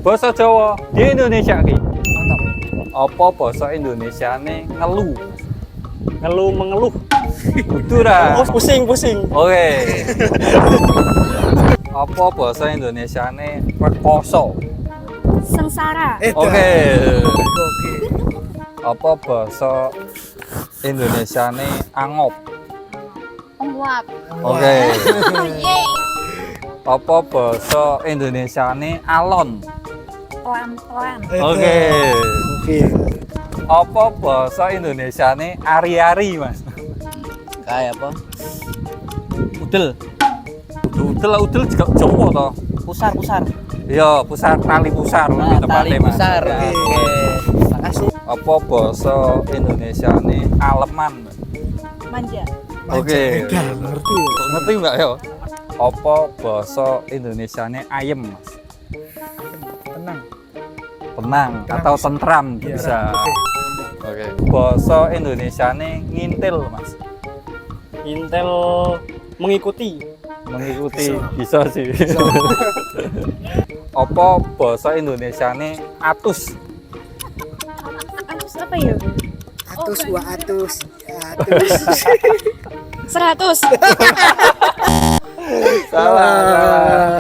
Basa Jawa di Indonesia ki. Mantap. Apa basa Indonesiane ngeluh? Ngeluh mengeluh. Udura. Oh, pusing. Oke. Apa basa Indonesiane rekoso? Sengsara. Oke. Oke. Apa basa Indonesiane angop? Penguap. Oke. Yeay. Apa basa Indonesiane alon? Pelan-pelan. Oke. Oke. Apa basa Indonesiane ari-ari, Mas? Kayak apa? Udel. Udel juga Jawa toh. Pusar. Iya, pusar tali pusar lebih tepatnya, Mas. pusar. Ya. Oke. Makasih. Apa basa Indonesiane aleman? Manja. Oke. Edan, ngerti ya? Ngerti enggak ya? Apa basa Indonesiane ayem, Mas? Tenang atau tentram Iya, bisa. oke. Oke. Basa Indonesiane ngintil, Mas. Intel mengikuti. Mengikuti bisa sih. Apa basa Indonesiane atus? Atus apa ya? Atus, Oh, wa atus. Atus. 100. Salah.